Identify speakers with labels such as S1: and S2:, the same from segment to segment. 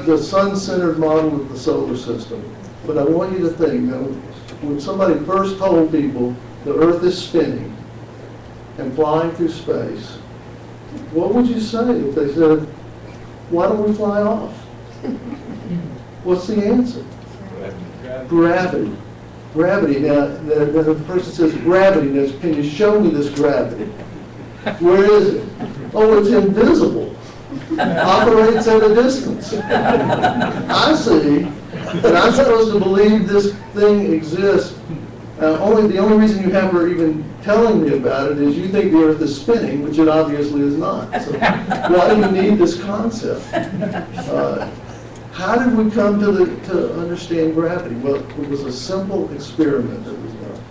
S1: the sun-centered model of the solar system. But I want you to think, when somebody first told people the Earth is spinning and flying through space, what would you say if they said, why don't we fly off? What's the answer? Gravity. Gravity. Now, the person says, gravity. Now, can you show me this gravity? Where is it? Oh, it's invisible. Operates at a distance. I see, and I'm supposed to believe this thing exists. The only reason you have her even telling me about it is you think the Earth is spinning, which it obviously is not. So why do you need this concept? How did we come to understand gravity? Well, it was a simple experiment that was done.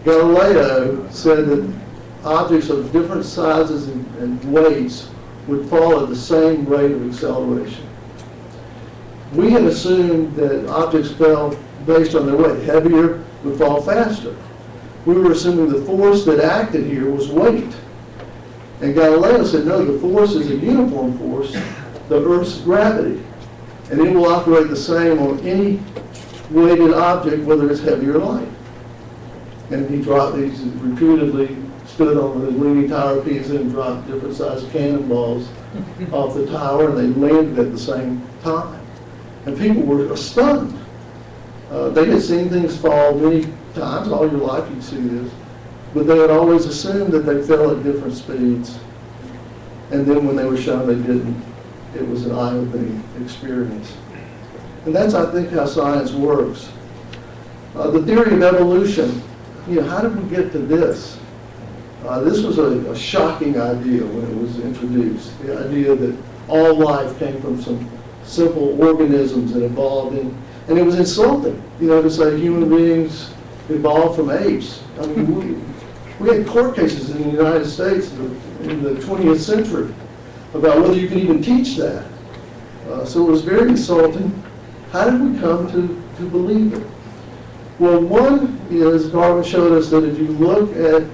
S1: Galileo said that objects of different sizes and weights would fall at the same rate of acceleration. We had assumed that objects fell based on their weight. Heavier would fall faster. We were assuming the force that acted here was weight. And Galileo said, no, the force is a uniform force, the Earth's gravity. And it will operate the same on any weighted object, whether it's heavy or light. And he repeatedly stood on the Leaning Tower of Pisa and dropped different sized cannonballs off the tower, and they landed at the same time. And people were stunned. They had seen things fall many times, all your life you'd see this, but they had always assumed that they fell at different speeds. And then when they were shown they didn't, it was an eye-opening experience. And that's, I think, how science works. The theory of evolution, how did we get to this? This was a shocking idea when it was introduced. The idea that all life came from some simple organisms that evolved in, and it was insulting, to say human beings evolved from apes. I mean, we had court cases in the United States in the 20th century about whether you could even teach that. So it was very insulting. How did we come to believe it? Well, one is Darwin showed us that if you look at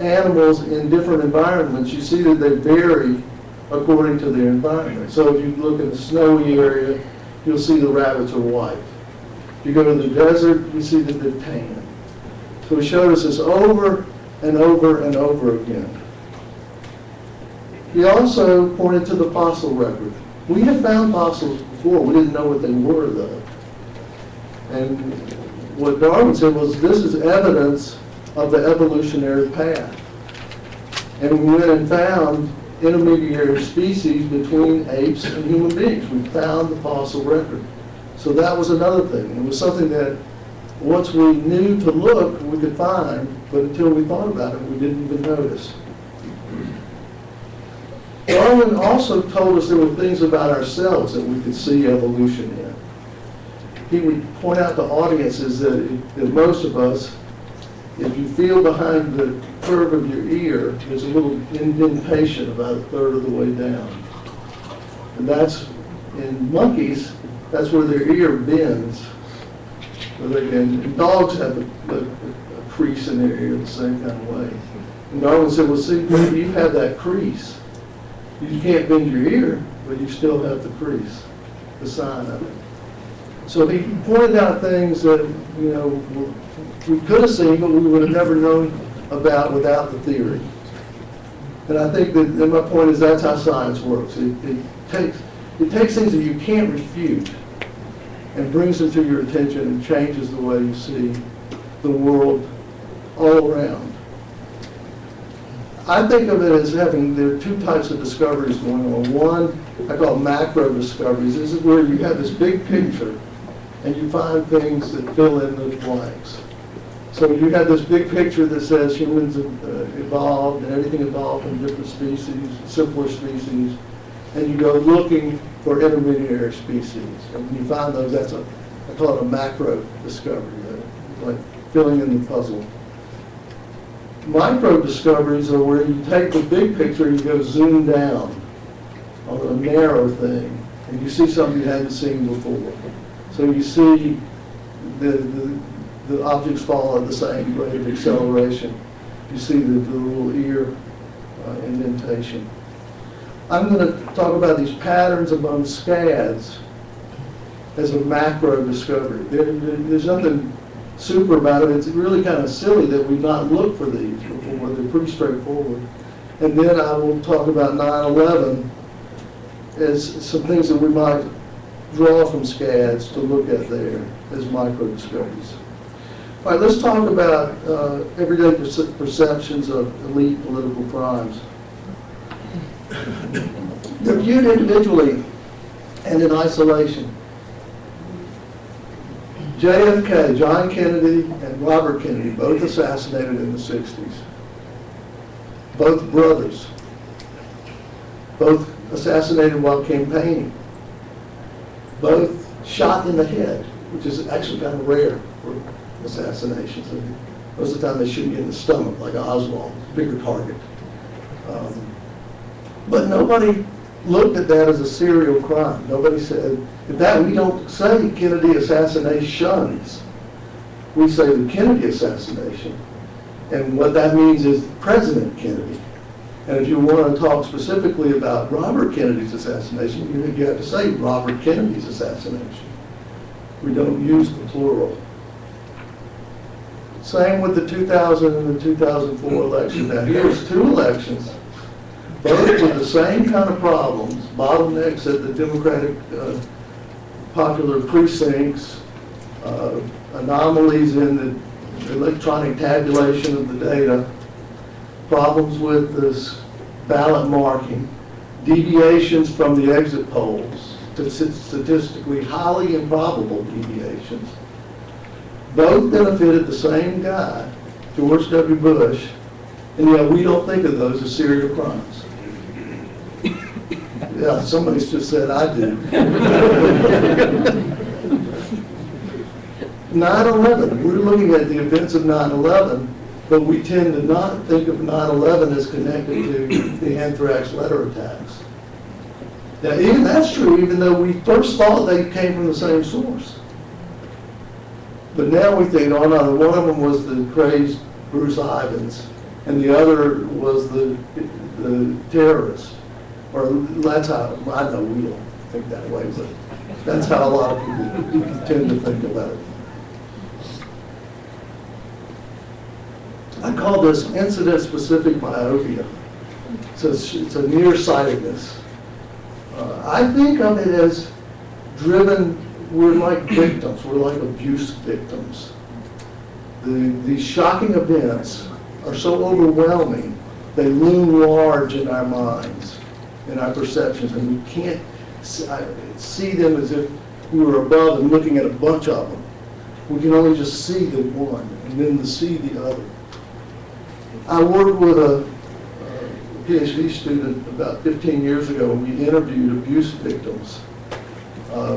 S1: animals in different environments, you see that they vary according to their environment. So if you look in the snowy area, you'll see the rabbits are white. If you go to the desert, you see that they're tan. So he showed us this over and over and over again. He also pointed to the fossil record. We had found fossils before. We didn't know what they were, though. And what Darwin said was, this is evidence of the evolutionary path. And we went and found intermediary species between apes and human beings. We found the fossil record. So that was another thing. It was something that once we knew to look, we could find, but until we thought about it, we didn't even notice. Darwin also told us there were things about ourselves that we could see evolution in. He would point out to audiences that most of us, if you feel behind the curve of your ear, there's a little indentation about a third of the way down. And that's, in monkeys, that's where their ear bends. And dogs have a crease in their ear the same kind of way. And Darwin said, well, see, you have that crease. You can't bend your ear, but you still have the crease, the sign of it. So he pointed out things that, we could have seen, but we would have never known about without the theory. And I think that my point is that's how science works. It takes things that you can't refute and brings them to your attention and changes the way you see the world all around. I think of it as there are two types of discoveries going on. One, I call macro discoveries. This is where you have this big picture and you find things that fill in those blanks. So you have this big picture that says humans evolved and everything evolved from different species, simpler species, and you go looking for intermediary species. And when you find those, I call it a macro discovery, like filling in the puzzle. Micro discoveries are where you take the big picture and you go zoom down on a narrow thing, and you see something you hadn't seen before. So you see the objects fall at the same rate of acceleration. You see the little ear indentation. I'm going to talk about these patterns among scads as a macro discovery. There's nothing super about it. It's really kind of silly that we've not looked for these before. They're pretty straightforward. And then I will talk about 9/11 as some things that we might draw from scads to look at there as micro discoveries. All right, let's talk about everyday perceptions of elite political crimes. They're viewed individually and in isolation. JFK, John Kennedy, and Robert Kennedy, both assassinated in the 60s. Both brothers. Both assassinated while campaigning. Both shot in the head, which is actually kind of rare for assassinations. Most of the time they shoot you in the stomach, like Oswald, bigger target. But nobody looked at that as a serial crime. Nobody said, in fact, we don't say Kennedy assassinations. We say the Kennedy assassination. And what that means is President Kennedy. And if you want to talk specifically about Robert Kennedy's assassination, you have to say Robert Kennedy's assassination. We don't use the plural. Same with the 2000 and the 2004 election. Now here's two elections, both with the same kind of problems, bottlenecks at the Democratic popular precincts, anomalies in the electronic tabulation of the data, problems with this ballot marking, deviations from the exit polls, statistically highly improbable deviations. Both benefited the same guy, George W. Bush, and yet we don't think of those as serial crimes. Yeah, somebody's just said I do. 9/11, we're looking at the events of 9/11, but we tend to not think of 9/11 as connected to the anthrax letter attacks. Now, even that's true, even though we first thought they came from the same source. But now we think, oh no, one of them was the crazed Bruce Ivins, and the other was the terrorist. Or that's how, I know we don't think that way, but that's how a lot of people tend to think about it. I call this incident-specific myopia. It's a nearsightedness. I think of it as driven, we're like victims, we're like abuse victims. These shocking events are so overwhelming, they loom large in our minds, in our perceptions, and we can't see them as if we were above and looking at a bunch of them. We can only just see the one, and then to see the other. I worked with a PhD student about 15 years ago, and we interviewed abuse victims,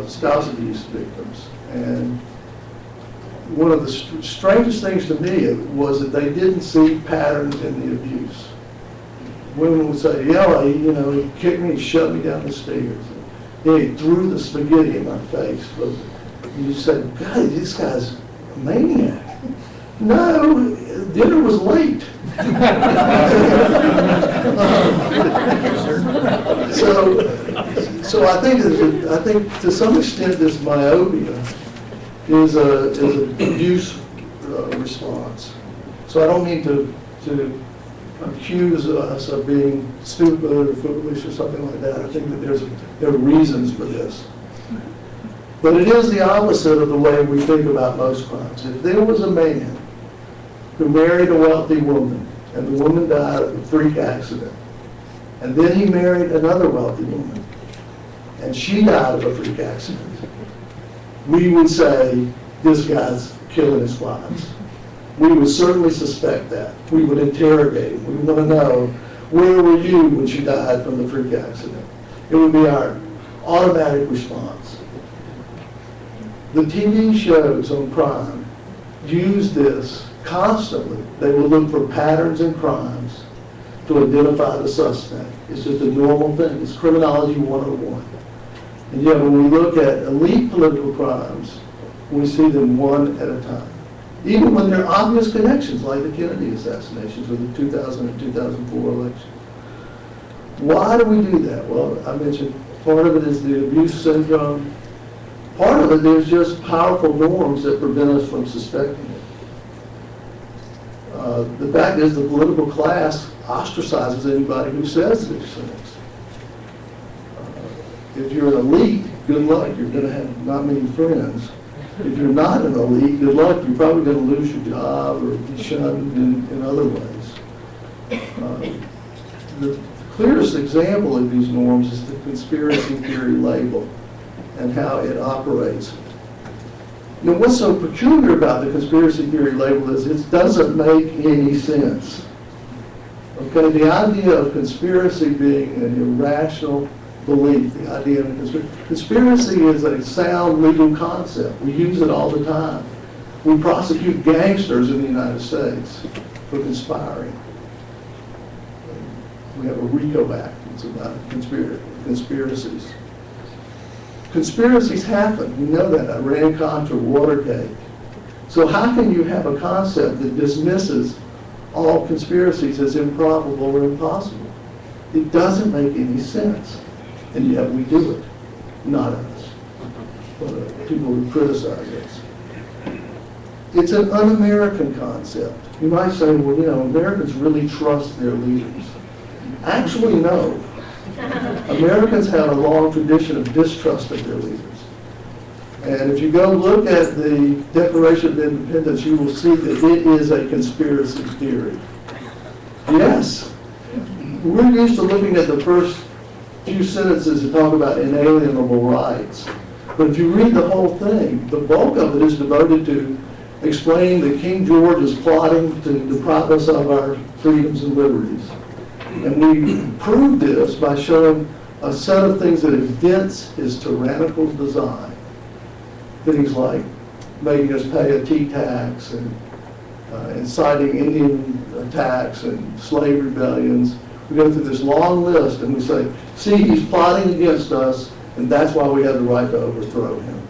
S1: spouse abuse victims. And one of the strangest things to me was that they didn't see patterns in the abuse. Women would say, yeah, he kicked me, he shoved me down the stairs. Yeah, he threw the spaghetti in my face. But you said, God, this guy's a maniac. No, dinner was late. So I think to some extent this myopia is an abuse response. So I don't mean to accuse us of being stupid or foolish or something like that. I think that there are reasons for this. But it is the opposite of the way we think about most crimes. If there was a man who married a wealthy woman, and the woman died of a freak accident, and then he married another wealthy woman, and she died of a freak accident, we would say, this guy's killing his wives. We would certainly suspect that. We would interrogate him. We would want to know, where were you when she died from the freak accident? It would be our automatic response. The TV shows on crime use this constantly. They will look for patterns in crimes to identify the suspect. It's just a normal thing. It's criminology 101. And yet when we look at elite political crimes, we see them one at a time. Even when there are obvious connections, like the Kennedy assassinations or the 2000 and 2004 election. Why do we do that? Well, I mentioned part of it is the abuse syndrome. Part of it is just powerful norms that prevent us from suspecting it. The fact is the political class ostracizes anybody who says these things. If you're an elite, good luck, you're going to have not many friends. If you're not an elite, good luck, you're probably going to lose your job or be shunned in other ways. The clearest example of these norms is the conspiracy theory label and how it operates. Now, what's so peculiar about the conspiracy theory label is it doesn't make any sense. Okay, the idea of conspiracy being an irrational belief, the idea of conspiracy is a sound legal concept. We use it all the time. We prosecute gangsters in the United States for conspiring. We have a RICO Act. It's about conspiracies. Conspiracies happen. We know that. Iran-Contra, Watergate. So how can you have a concept that dismisses all conspiracies as improbable or impossible? It doesn't make any sense. And yet we do it. Not us, but people who criticize us. It's an un-American concept. You might say, well, you know, Americans really trust their leaders. Actually, no. Americans have a long tradition of distrust of their leaders. And if you go look at the Declaration of Independence, you will see that it is a conspiracy theory. Yes. We're used to looking at the first few sentences that talk about inalienable rights. But if you read the whole thing, the bulk of it is devoted to explaining that King George is plotting to deprive us of our freedoms and liberties. And we prove this by showing a set of things that evince his tyrannical design. Things like making us pay a tea tax and inciting Indian attacks and slave rebellions. We go through this long list and we say, see, he's plotting against us, and that's why we have the right to overthrow him.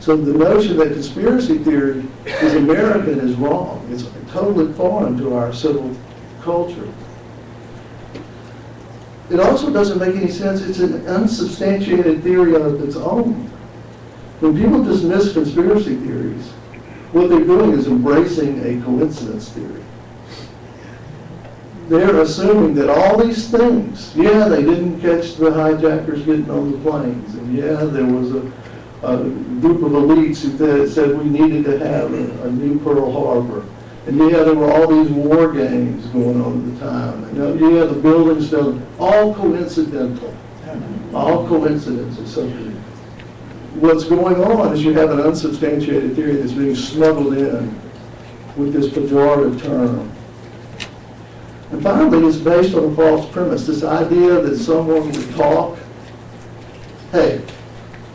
S1: So the notion that conspiracy theory is American is wrong. It's totally foreign to our civil culture. It also doesn't make any sense. It's an unsubstantiated theory of its own. When people dismiss conspiracy theories, what they're doing is embracing a coincidence theory. They're assuming that all these things, yeah, they didn't catch the hijackers getting on the planes, and yeah, there was a group of elites who said we needed to have a new Pearl Harbor. And yeah, there were all these war games going on at the time. And yeah, the buildings fell, all coincidental, all coincidences. So what's going on is you have an unsubstantiated theory that's being smuggled in with this pejorative term. And finally, it's based on a false premise, this idea that someone would talk, hey,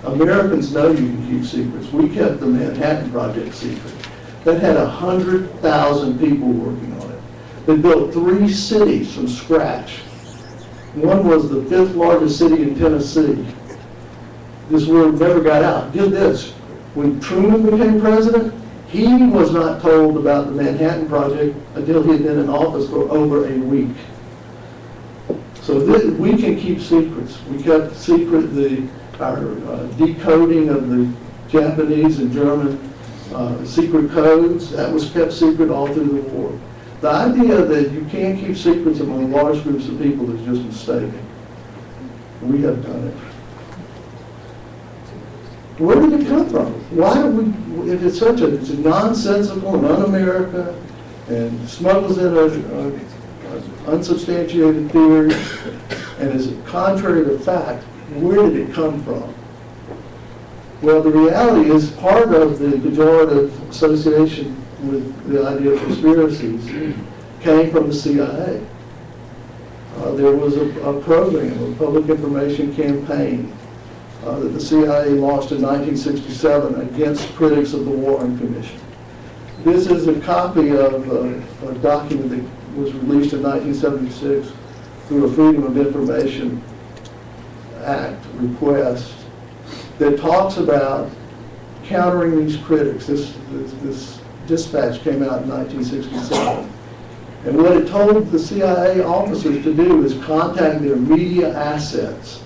S1: Americans know you can keep secrets. We kept the Manhattan Project secret. That had 100,000 people working on it. They built 3 cities from scratch. One was the 5th largest city in Tennessee. This word never got out. Get this, when Truman became president, he was not told about the Manhattan Project until he had been in office for over a week. So we can keep secrets. We kept secret our decoding of the Japanese and German secret codes. That was kept secret all through the war. The idea that you can't keep secrets among large groups of people is just mistaken. We have done it. Where did it come from? Why do we, if it's it's a nonsensical and un-American and smuggles in an unsubstantiated theory and is contrary to fact, where did it come from? Well, the reality is part of the pejorative association with the idea of conspiracies came from the CIA. There was a program, a public information campaign that the CIA launched in 1967 against critics of the Warren Commission. This is a copy of a document that was released in 1976 through a Freedom of Information Act request that talks about countering these critics. This dispatch came out in 1967. And what it told the CIA officers to do is contact their media assets.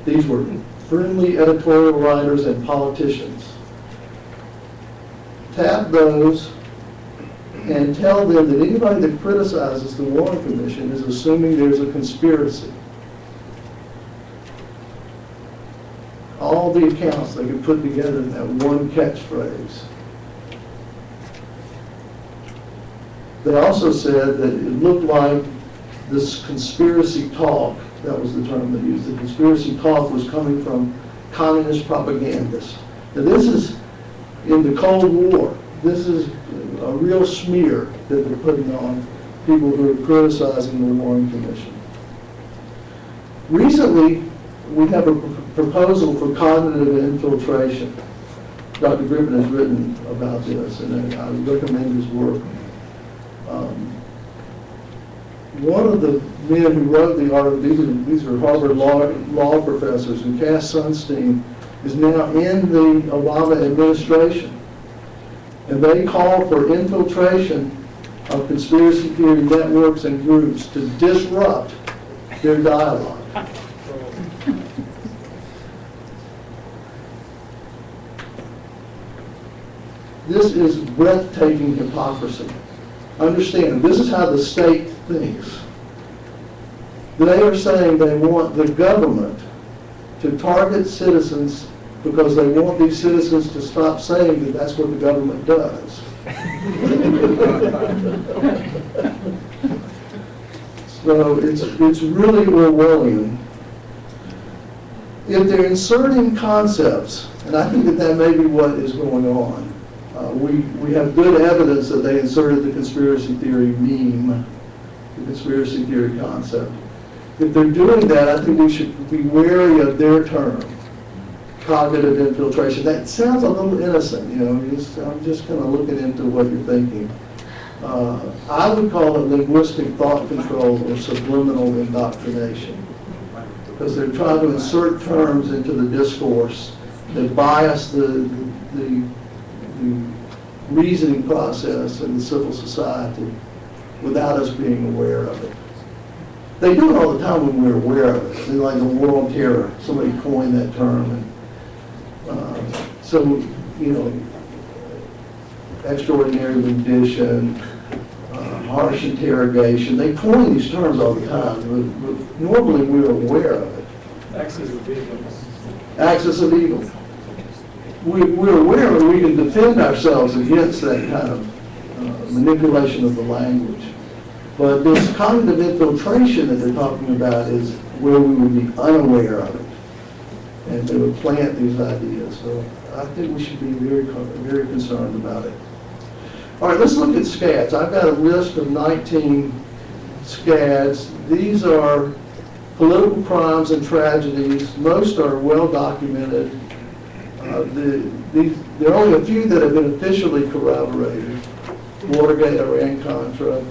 S1: These were friendly editorial writers and politicians. Tap those and tell them that anybody that criticizes the Warren Commission is assuming there's a conspiracy. All the accounts they could put together in that one catchphrase. They also said that it looked like this conspiracy talk, that was the term they used, the conspiracy talk was coming from communist propagandists. Now this is in the Cold War. This is a real smear that they're putting on people who are criticizing the Warren Commission. Recently, we have a proposal for cognitive infiltration. Dr. Griffin has written about this, and I recommend his work. One of the men who wrote the article, these are Harvard law professors, and Cass Sunstein is now in the Obama administration. And they call for infiltration of conspiracy theory networks and groups to disrupt their dialogue. This is breathtaking hypocrisy. Understand, this is how the state thinks. They are saying they want the government to target citizens because they want these citizens to stop saying that that's what the government does. So it's really Orwellian. If they're inserting concepts, and I think that may be what is going on, we have good evidence that they inserted the conspiracy theory meme, the conspiracy theory concept. If they're doing that, I think we should be wary of their term, cognitive infiltration. That sounds a little innocent, you know. I'm just kind of looking into what you're thinking. I would call it linguistic thought control or subliminal indoctrination, because they're trying to insert terms into the discourse that bias the reasoning process in the civil society without us being aware of it. They do it all the time when we're aware of it. They're like the war on terror. Somebody coined that term. And, so, you know, extraordinary rendition, harsh interrogation. They coin these terms all the time, but normally we're aware of it.
S2: Axis of evil.
S1: Axis of evil. We're aware that we can defend ourselves against that kind of manipulation of the language. But this cognitive infiltration that they're talking about is where we would be unaware of it. And they would plant these ideas. So I think we should be very, very concerned about it. All right, let's look at SCADs. I've got a list of 19 SCADs. These are political crimes and tragedies. Most are well documented. There are only a few that have been officially corroborated. Watergate, Iran-Contra,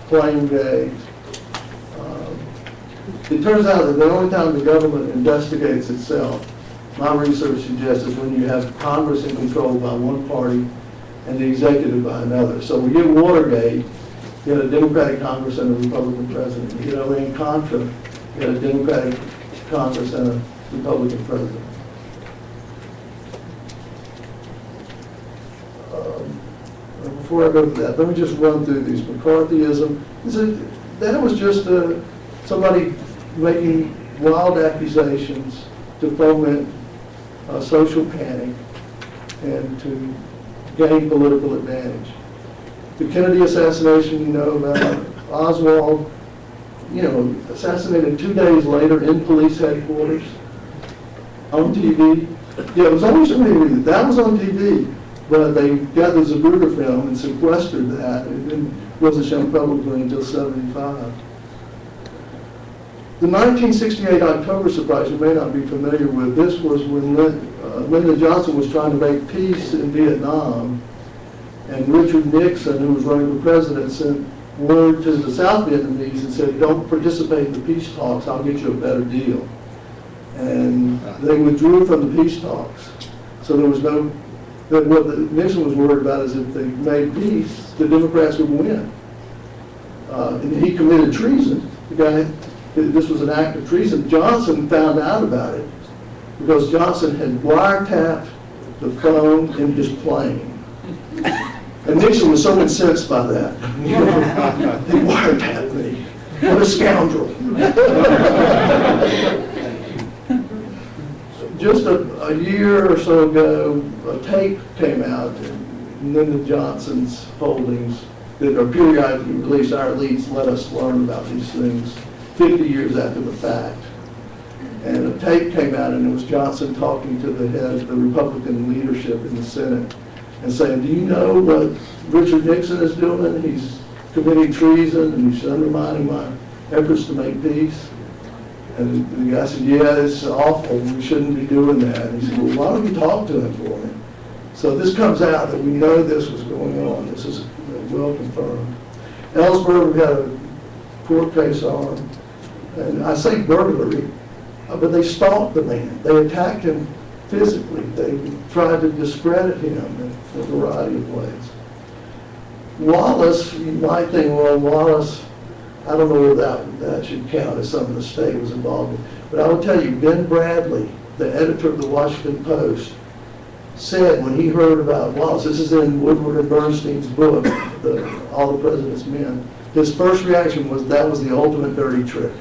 S1: Plaingate. It turns out that the only time the government investigates itself, my research suggests, is when you have Congress in control by one party and the executive by another. So we get Watergate, you had a Democratic Congress and a Republican president. You get Iran-Contra, you had a Democratic Congress and a Republican president. Before I go to that, let me just run through these. McCarthyism, that was just somebody making wild accusations to foment social panic and to gain political advantage. The Kennedy assassination, you know about. Oswald, you know, assassinated 2 days later in police headquarters on TV. Yeah, it was only somebody read it. That was on TV. But they got the Zapruder film and sequestered that. It wasn't shown publicly until '75. The 1968 October surprise, you may not be familiar with, this was when Lyndon Johnson was trying to make peace in Vietnam, and Richard Nixon, who was running for president, sent word to the South Vietnamese and said, don't participate in the peace talks, I'll get you a better deal. And they withdrew from the peace talks. So there was no... What Nixon was worried about is if they made peace, the Democrats would win. and he committed treason. The guy, this was an act of treason. Johnson found out about it because Johnson had wiretapped the phone in his plane. And Nixon was so incensed by that. He wiretapped me. What a scoundrel. Just a year or so ago, a tape came out in Lyndon Johnson's holdings that are periodically released. Our elites let us learn about these things 50 years after the fact. And a tape came out, and it was Johnson talking to the head of the Republican leadership in the Senate and saying, do you know what Richard Nixon is doing? He's committing treason and he's undermining my efforts to make peace. And the guy said, yeah, it's awful. We shouldn't be doing that. And he said, well, why don't you talk to him for me? So this comes out that we know this was going on. This is well confirmed. Ellsberg had a court case on him. And I say burglary, but they stalked the man. They attacked him physically. They tried to discredit him in a variety of ways. Wallace, you might think, well, Wallace, I don't know whether that should count as something the state was involved in. But I will tell you, Ben Bradley, the editor of the Washington Post, said when he heard about Wallace, this is in Woodward and Bernstein's book, All the President's Men, his first reaction was that was the ultimate dirty trick.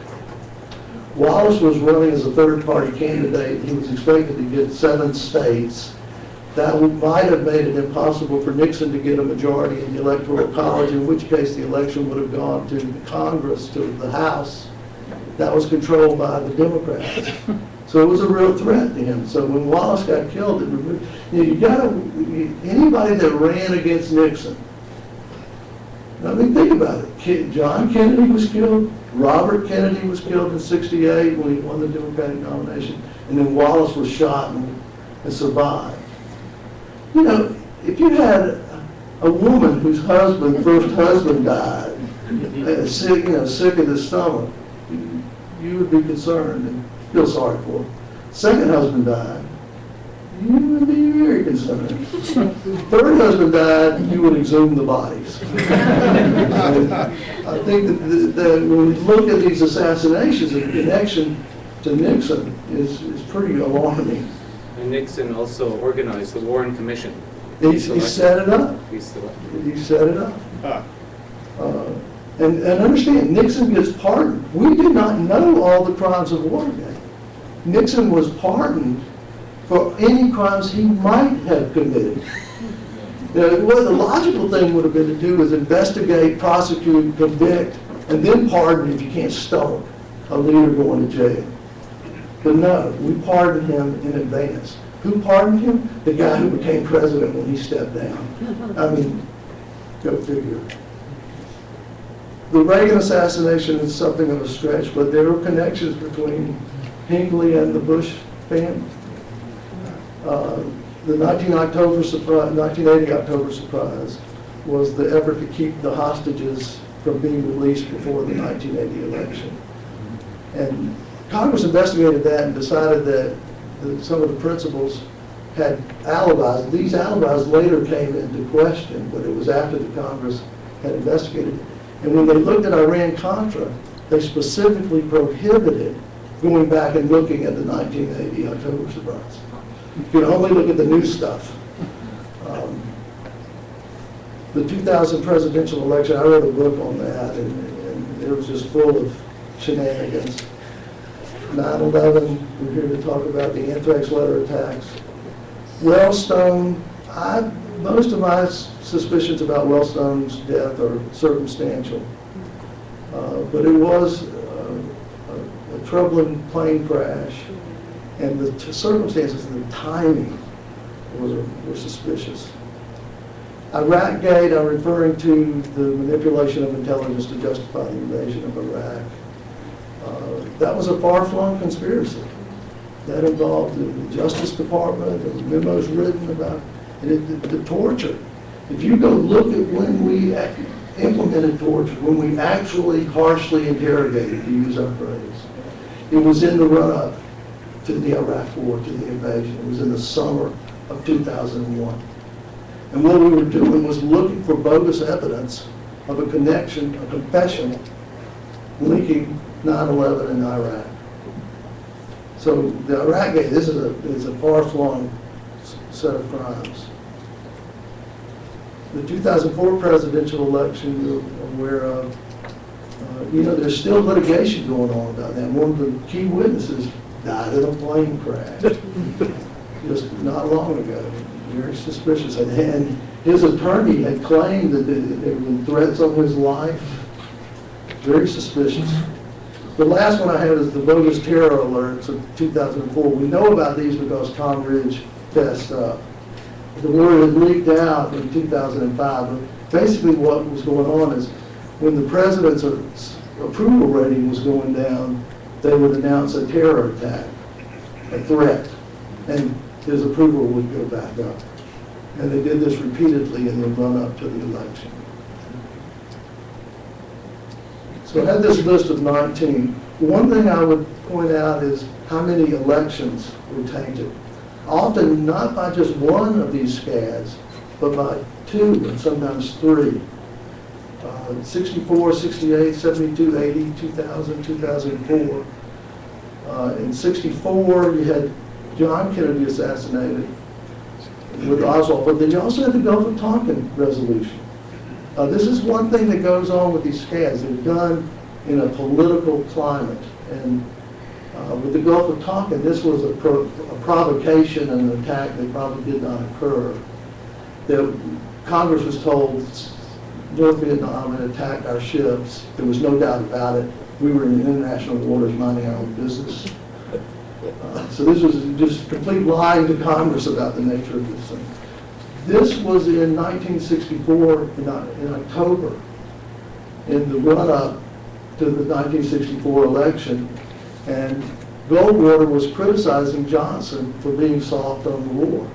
S1: Wallace was running as a third-party candidate. He was expected to get 7 states. That might have made it impossible for Nixon to get a majority in the Electoral College, in which case the election would have gone to the Congress, to the House. That was controlled by the Democrats. So it was a real threat to him. So when Wallace got killed, anybody that ran against Nixon, I mean, think about it. John Kennedy was killed. Robert Kennedy was killed in '68 when he won the Democratic nomination. And then Wallace was shot and survived. You know, if you had a woman whose first husband died, sick of the stomach, you would be concerned and feel sorry for her. Second husband died, you would be very concerned. Third husband died, you would exhume the bodies. I think that when we look at these assassinations, the connection to Nixon is pretty alarming.
S2: And Nixon also organized the Warren Commission.
S1: He set it up. He set it up. And understand, Nixon gets pardoned. We did not know all the crimes of Watergate. Nixon was pardoned for any crimes he might have committed. What the logical thing would have been to do is investigate, prosecute, convict, and then pardon if you can't stomach a leader going to jail. But no, we pardoned him in advance. Who pardoned him? The guy who became president when he stepped down. I mean, go figure. The Reagan assassination is something of a stretch, but there are connections between Hinckley and the Bush family. The 1980 October surprise was the effort to keep the hostages from being released before the 1980 election. And Congress investigated that and decided that some of the principals had alibis. These alibis later came into question, but it was after the Congress had investigated it. And when they looked at Iran-Contra, they specifically prohibited going back and looking at the 1980 October surprise. You could only look at the new stuff. The 2000 presidential election, I wrote a book on that, and it was just full of shenanigans. 9/11, we're here to talk about the anthrax letter attacks. Wellstone, most of my suspicions about Wellstone's death are circumstantial. But it was a troubling plane crash, and the circumstances and the timing were suspicious. Iraqgate, I'm referring to the manipulation of intelligence to justify the invasion of Iraq. That was a far-flung conspiracy. That involved the Justice Department, there were memos written about the torture. If you go look at when we implemented torture, when we actually harshly interrogated, to use our phrase, it was in the run-up to the Iraq War, to the invasion. It was in the summer of 2001. And what we were doing was looking for bogus evidence of a connection, a confession linking 9/11 in Iraq. So the Iraq-Gate, this is a far-flung set of crimes. The 2004 presidential election you're aware of, there's still litigation going on about that. One of the key witnesses died in a plane crash just not long ago. Very suspicious. And his attorney had claimed that there had been threats on his life. Very suspicious. The last one I have is the bogus terror alerts of 2004. We know about these because Tom Ridge fessed up. The word had leaked out in 2005. But basically what was going on is when the president's approval rating was going down, they would announce a terror attack, a threat, and his approval would go back up. And they did this repeatedly in the run-up to the election. So I had this list of 19. One thing I would point out is how many elections were tainted. Often not by just one of these scads, but by two and sometimes three. 64, 68, 72, 80, 2000, 2004. In 64, you had John Kennedy assassinated with Oswald, but then you also had the Gulf of Tonkin resolution. This is one thing that goes on with these scads. They're done in a political climate. And with the Gulf of Tonkin, this was a provocation and an attack that probably did not occur. Congress was told North Vietnam had attacked our ships. There was no doubt about it. We were in international waters minding our own business. So this was just complete lying to Congress about the nature of this thing. This was in 1964, in October, in the run-up to the 1964 election, and Goldwater was criticizing Johnson for being soft on the war.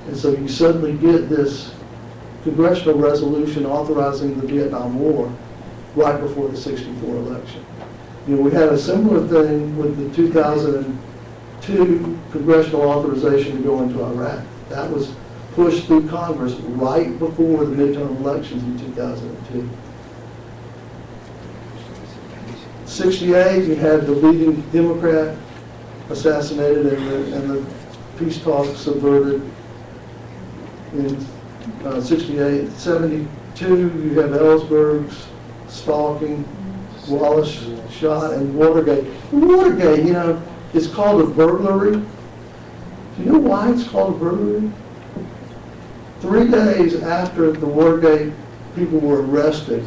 S1: And so you suddenly get this congressional resolution authorizing the Vietnam War right before the 64 election. We had a similar thing with the 2002 congressional authorization to go into Iraq. That was pushed through Congress right before the midterm elections in 2002. 68, you had the leading Democrat assassinated and the peace talks subverted. In 68, 72, you have Ellsberg's stalking, Wallace shot, and Watergate. Watergate, it's called a burglary. Do you know why it's called a burglary? 3 days after the Watergate people were arrested,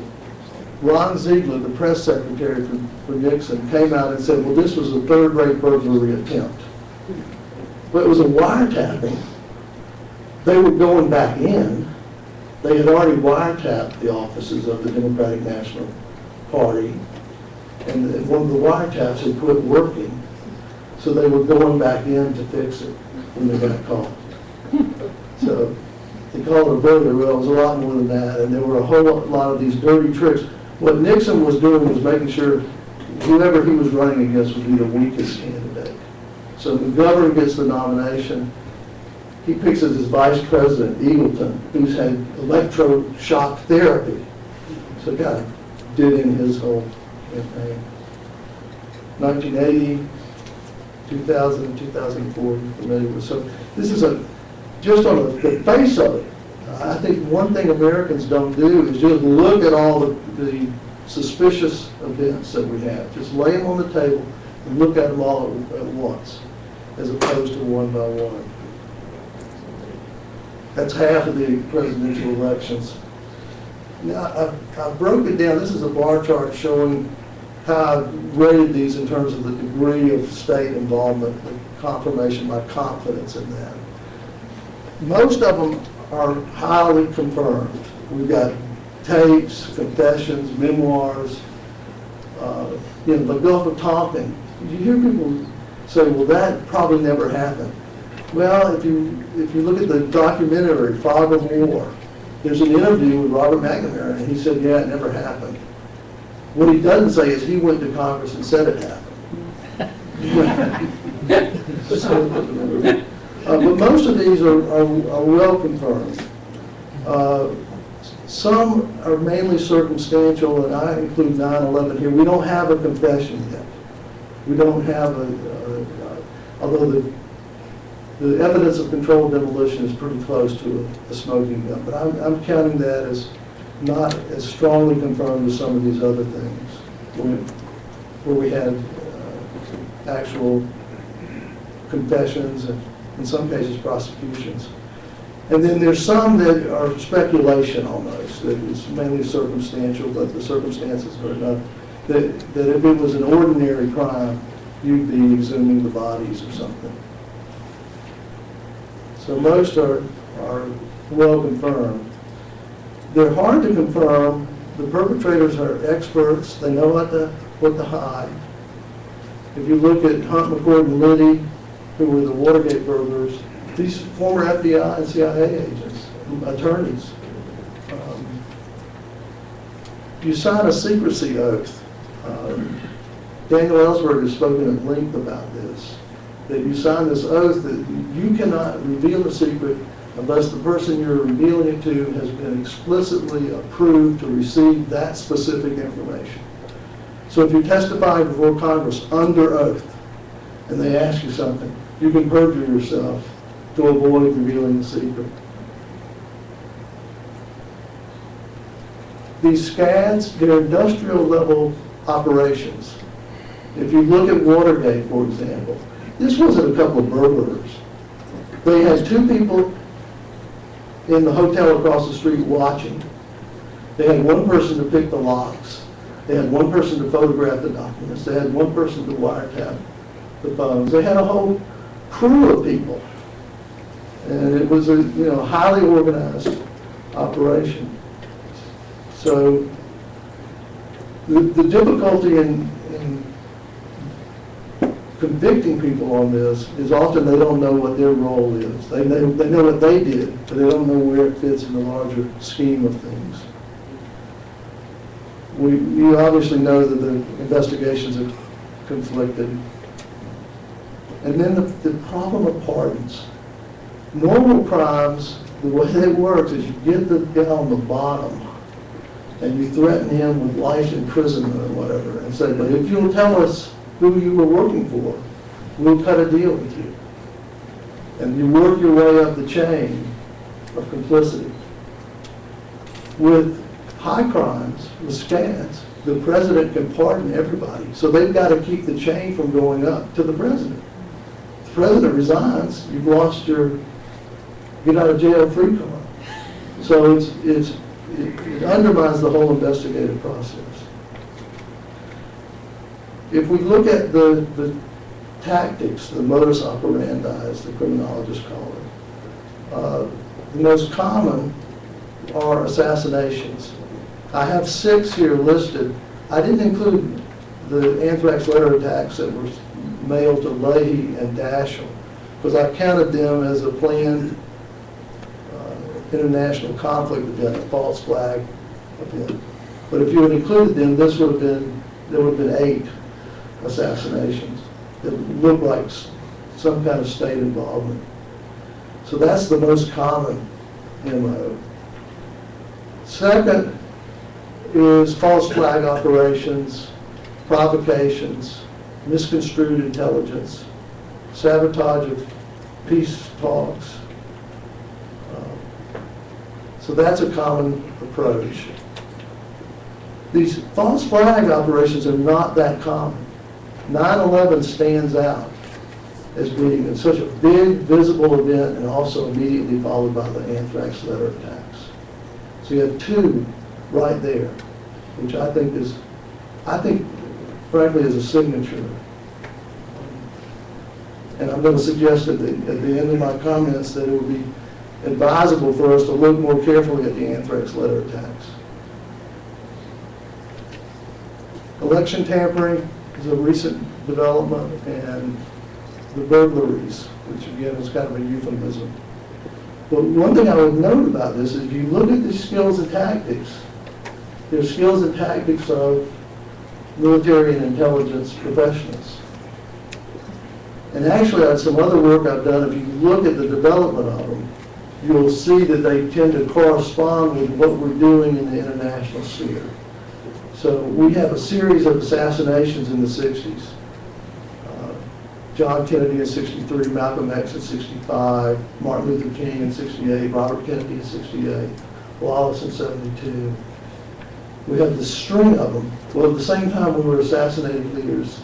S1: Ron Ziegler, the press secretary for Nixon, came out and said, well, this was a third-rate burglary attempt. But it was a wiretapping. They were going back in. They had already wiretapped the offices of the Democratic National Party, and one of the wiretaps had quit working, so they were going back in to fix it when they got caught. So they called it a burglary. Well, it was a lot more than that, and there were a whole lot of these dirty tricks. What Nixon was doing was making sure whoever he was running against would be the weakest candidate. So McGovern gets the nomination. He picks as his vice president Eagleton, who's had electroshock therapy. So God did in his whole campaign. 1980, 2000, 2004, you're familiar with. So this is just on the face of it, I think one thing Americans don't do is just look at all the suspicious events that we have. Just lay them on the table and look at them all at once, as opposed to one by one. That's half of the presidential elections. Now, I broke it down. This is a bar chart showing how I've rated these in terms of the degree of state involvement, the confirmation, my confidence in that. Most of them are highly confirmed. We've got tapes, confessions, memoirs, the Gulf of Tonkin. You hear people say, well, that probably never happened. Well, if you look at the documentary, Fog of War, there's an interview with Robert McNamara, and he said, yeah, it never happened. What he doesn't say is he went to Congress and said it happened. But most of these are well confirmed. Some are mainly circumstantial, and I include 9/11 here. We don't have a confession yet. We don't have although the evidence of controlled demolition is pretty close to a smoking gun, but I'm counting that as not as strongly confirmed as some of these other things, where we had actual confessions and in some cases prosecutions. And then there's some that are speculation almost, that is mainly circumstantial, but the circumstances are enough that if it was an ordinary crime, you'd be exhuming the bodies or something. So most are well confirmed. They're hard to confirm. The perpetrators are experts. They know what to hide. If you look at Hunt, McCoy, and Liddy, who were the Watergate burglars, these former FBI and CIA agents, attorneys, you sign a secrecy oath. Daniel Ellsberg has spoken at length about this, that you sign this oath that you cannot reveal a secret unless the person you're revealing it to has been explicitly approved to receive that specific information. So if you testify before Congress under oath and they ask you something, you can perjure yourself to avoid revealing the secret. These SCADs, they're industrial level operations. If you look at Watergate, for example, this wasn't a couple of burglars. They had two people in the hotel across the street watching. They had one person to pick the locks. They had one person to photograph the documents. They had one person to wiretap the phones. They had a whole crew of people. And it was a highly organized operation. So the difficulty in convicting people on this is often they don't know what their role is. They know what they did, but they don't know where it fits in the larger scheme of things. You obviously know that the investigations are conflicted. And then the problem of pardons. Normal crimes, the way it works is you get the guy on the bottom and you threaten him with life imprisonment or whatever and say, but if you'll tell us who you were working for, we'll cut a deal with you. And you work your way up the chain of complicity. With high crimes, with SCADs, the president can pardon everybody. So they've got to keep the chain from going up to the president. If the president resigns, you've lost your get out of jail free card. So it undermines the whole investigative process. If we look at the tactics, the modus operandi, as the criminologists call it, the most common are assassinations. I have 6 here listed. I didn't include the anthrax letter attacks that were mailed to Leahy and Daschle because I counted them as a planned international conflict event, a false flag event. But if you had included them, there would have been 8 assassinations that looked like some kind of state involvement. So that's the most common MO. Second is false flag operations, provocations, misconstrued intelligence, sabotage of peace talks. So that's a common approach. These false flag operations are not that common. 9/11 stands out as being such a big, visible event and also immediately followed by the anthrax letter attacks. So you have 2 right there, which I think frankly is a signature. And I'm going to suggest at the end of my comments that it would be advisable for us to look more carefully at the anthrax letter attacks. Election tampering is a recent development, and the burglaries, which again is kind of a euphemism. But one thing I would note about this is if you look at the skills and tactics, they're skills and tactics of military and intelligence professionals. And actually, on some other work I've done, if you look at the development of them, you'll see that they tend to correspond with what we're doing in the international sphere. So we have a series of assassinations in the 60s. John Kennedy in 63, Malcolm X in 65, Martin Luther King in 68, Robert Kennedy in 68, Wallace in 72. We have this string of them. Well, at the same time we were assassinating leaders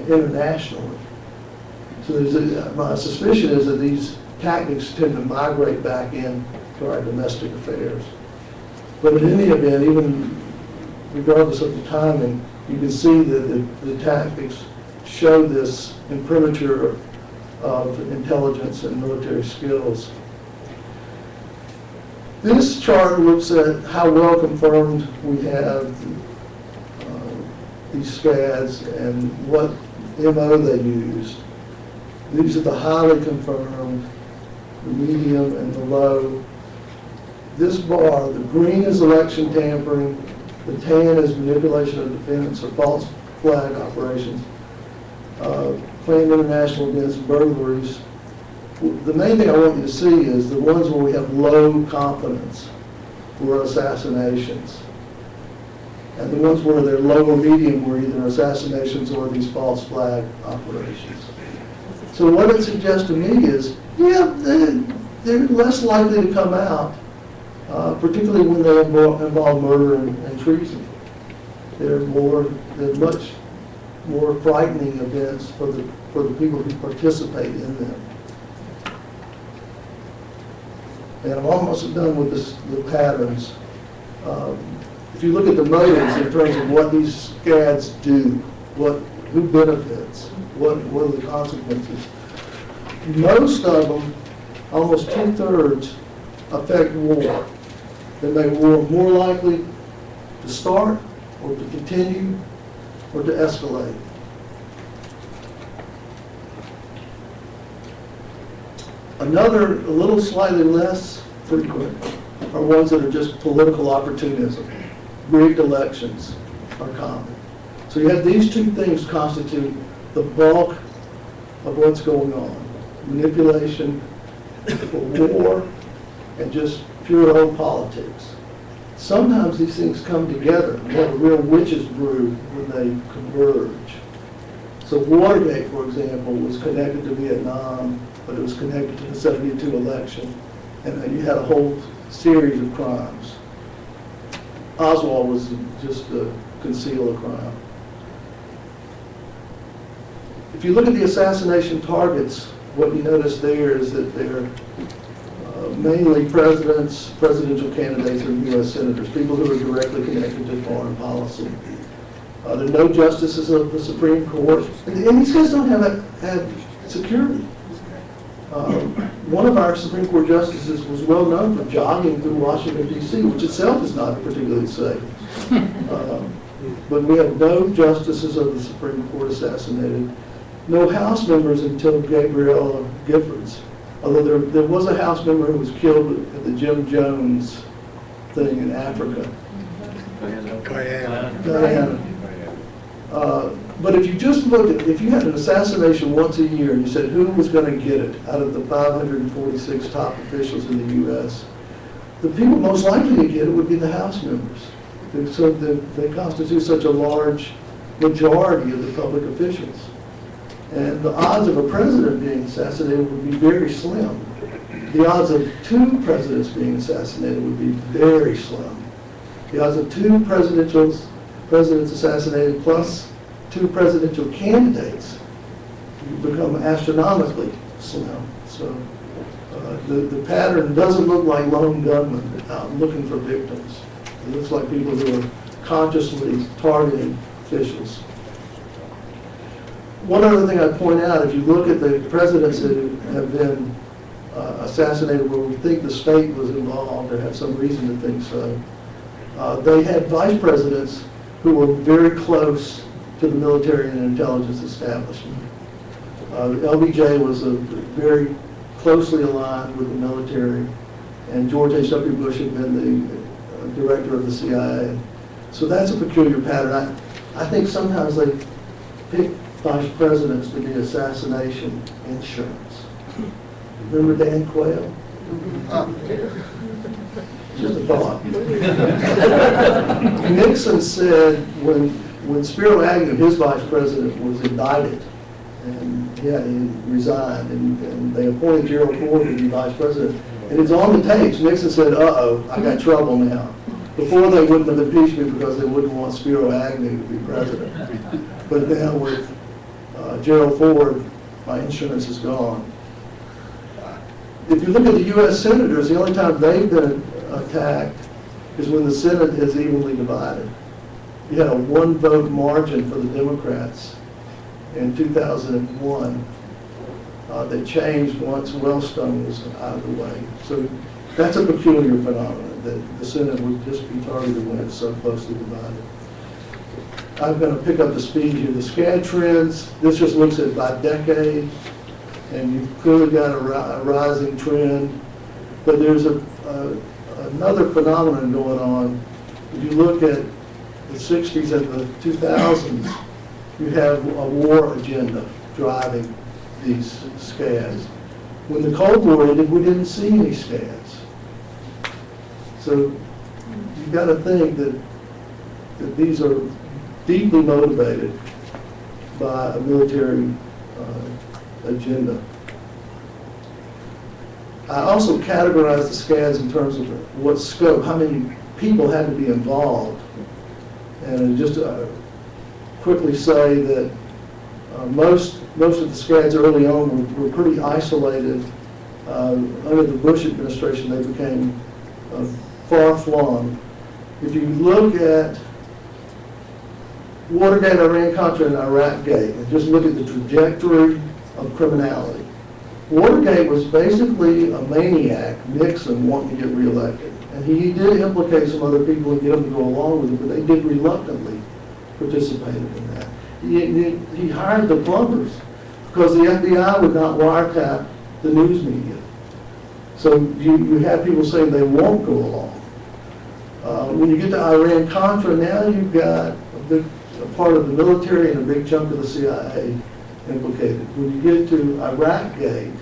S1: internationally. So my suspicion is that these tactics tend to migrate back in to our domestic affairs. But in any event, even regardless of the timing, you can see that the tactics show this imprimatur of intelligence and military skills. This chart looks at how well confirmed we have these SCADs and what MO they used. These are the highly confirmed, the medium and the low. This bar, the green is election tampering, the tan is manipulation of defense or false flag operations, planned international against burglaries. The main thing I want you to see is the ones where we have low confidence were assassinations. And the ones where they're low or medium were either assassinations or these false flag operations. So what it suggests to me is, yeah, they're less likely to come out, particularly when they involve murder and treason. They're much more frightening events for the people who participate in them. And I'm almost done with the patterns. If you look at the motives in terms of what these SCADs do, who benefits, what are the consequences, most of them, almost 2/3, affect war. They make war more likely to start or to continue or to escalate. Another, a little slightly less frequent, are ones that are just political opportunism. Rigged elections are common. So you have these two things constitute the bulk of what's going on. Manipulation for war and just pure old politics. Sometimes these things come together. You have a real witch's brew when they converge. So Watergate, for example, was connected to Vietnam, but it was connected to the 72 election, and you had a whole series of crimes. Oswald was just to conceal a crime. If you look at the assassination targets, what you notice there is that they're mainly presidents, presidential candidates, and U.S. senators, people who are directly connected to foreign policy. There are no justices of the Supreme Court, and these guys don't have security. One of our Supreme Court justices was well known for jogging through Washington, D.C., which itself is not particularly safe. But we have no justices of the Supreme Court assassinated, no House members until Gabrielle Giffords. Although there was a House member who was killed at the Jim Jones thing in Africa. Diana. But if you just looked at, if you had an assassination once a year and you said who was going to get it out of the 546 top officials in the U.S., the people most likely to get it would be the House members. So they constitute such a large majority of the public officials. And the odds of a president being assassinated would be very slim. The odds of two presidents being assassinated would be very slim. The odds of two presidents assassinated plus two presidential candidates become astronomically slim. So the pattern doesn't look like lone gunmen out looking for victims. It looks like people who are consciously targeting officials. One other thing I'd point out, if you look at the presidents that have been assassinated where we think the state was involved or have some reason to think so, they had vice presidents who were very close to the military and intelligence establishment. LBJ was very closely aligned with the military, and George H.W. Bush had been the director of the CIA. So that's a peculiar pattern. I think sometimes they pick vice presidents to be assassination insurance. Remember Dan Quayle? Just a thought. Nixon said when Spiro Agnew, his vice president, was indicted, and he resigned, and they appointed Gerald Ford to be vice president, and it's on the tapes. Nixon said, "Uh-oh, I got trouble now." Before they wouldn't have impeached me because they wouldn't want Spiro Agnew to be president. But now with Gerald Ford, my insurance is gone. If you look at the U.S. senators, the only time they've been attacked is when the Senate is evenly divided. You had a one-vote margin for the Democrats in 2001 that changed once Wellstone was out of the way. So that's a peculiar phenomenon, that the Senate would just be targeted when it's so closely divided. I'm going to pick up the speed here. The SCAD trends, this just looks at by decade, and you've clearly got a rising trend. But there's another phenomenon going on. If you look at the 60s and the 2000s, you have a war agenda driving these SCADs. When the Cold War ended, we didn't see any SCADs. So you've got to think that these are deeply motivated by a military agenda. I also categorize the SCADs in terms of what scope, how many people had to be involved. And just quickly say that most of the SCADs early on were pretty isolated. Under the Bush administration, they became far-flung. If you look at Watergate, Iran-Contra, and Iraq-Gate, and just look at the trajectory of criminality, Watergate was basically a maniac, Nixon, wanting to get reelected. And he did implicate some other people and get them to go along with it, but they did reluctantly participate in that. He hired the plumbers because the FBI would not wiretap the news media. So you have people saying they won't go along. When you get to Iran-Contra, now you've got a part of the military and a big chunk of the CIA implicated. When you get to Iraq-Gate,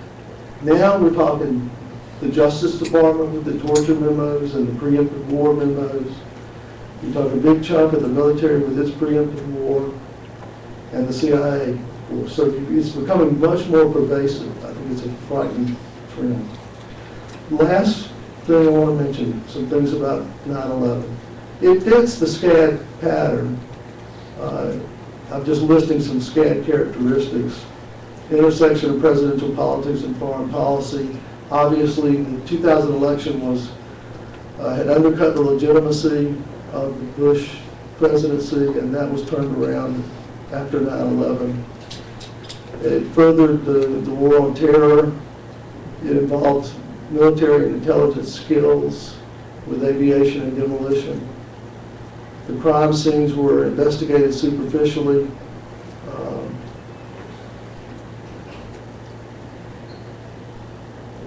S1: now we're talking the Justice Department with the torture memos and the preemptive war memos. You talk a big chunk of the military with its preemptive war and the CIA force. So it's becoming much more pervasive. I think it's a frightening trend. Last thing I want to mention, some things about 9/11. It fits the SCAD pattern. I'm just listing some SCAD characteristics. Intersection of presidential politics and foreign policy. Obviously, the 2000 election had undercut the legitimacy of the Bush presidency, and that was turned around after 9/11. It furthered the war on terror. It involved military and intelligence skills with aviation and demolition. The crime scenes were investigated superficially.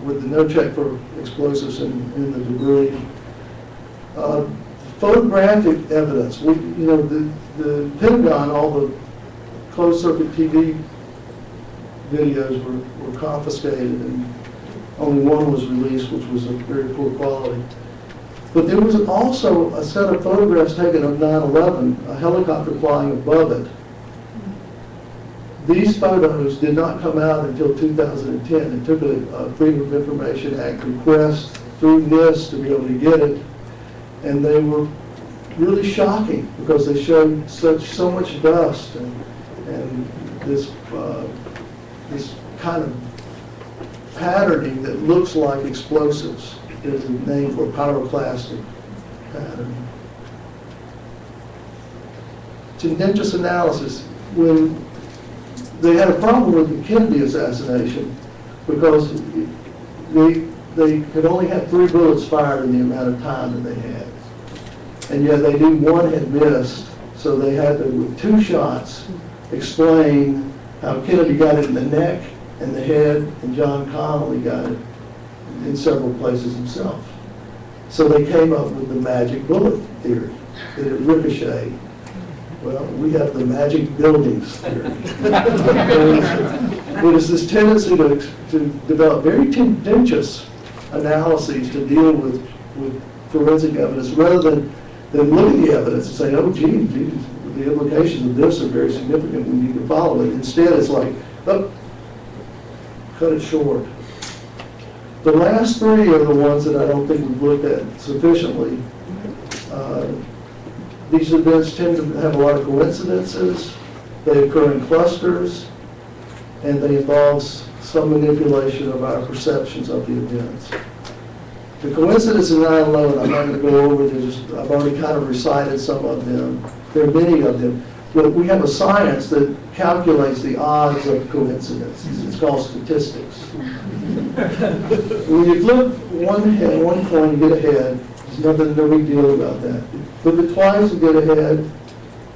S1: With the no check for explosives in the debris. Photographic evidence. The Pentagon, all the closed-circuit TV videos were confiscated, and only one was released, which was of very poor quality. But there was also a set of photographs taken of 9/11, a helicopter flying above it. These photos did not come out until 2010. It took a Freedom of Information Act request through NIST to be able to get it, and they were really shocking because they showed so much dust and this kind of patterning that looks like explosives. Is a name for pyroclastic pattern. Tendentious analysis. When they had a problem with the Kennedy assassination because they could only have 3 bullets fired in the amount of time that they had. And yet they knew one had missed, so they had to, with 2 shots, explain how Kennedy got it in the neck and the head, and John Connally got it in several places himself. So they came up with the magic bullet theory, that it ricocheted. Well, we have the magic buildings theory. There is this tendency to develop very tendentious analyses to deal with forensic evidence, rather than look at the evidence and say, oh, gee, the implications of this are very significant, we need to follow it. Instead, it's like, oh, cut it short. The last three are the ones that I don't think we've looked at sufficiently. These events tend to have a lot of coincidences, they occur in clusters, and they involve some manipulation of our perceptions of the events. The coincidence in 9/11, I'm not going to go over this, I've already kind of recited some of them. There are many of them. But we have a science that calculates the odds of coincidences. It's called statistics. When you flip one coin, you get ahead. There's no big deal about that. Flip it twice, you get ahead.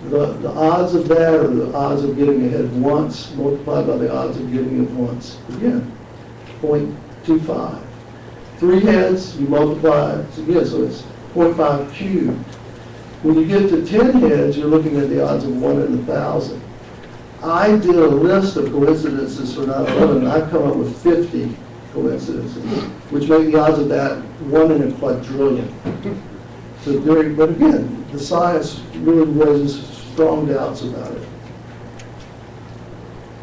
S1: The odds of that are the odds of getting ahead once multiplied by the odds of getting it once. Again, 0.25. 3 heads, you multiply, again, so it's 0.5 cubed. When you get to 10 heads, you're looking at the odds of 1 in 1,000. I did a list of coincidences for 9/11, and I've come up with 50 coincidences, which make the odds of that 1 in a quadrillion. So but again, the science really raises strong doubts about it.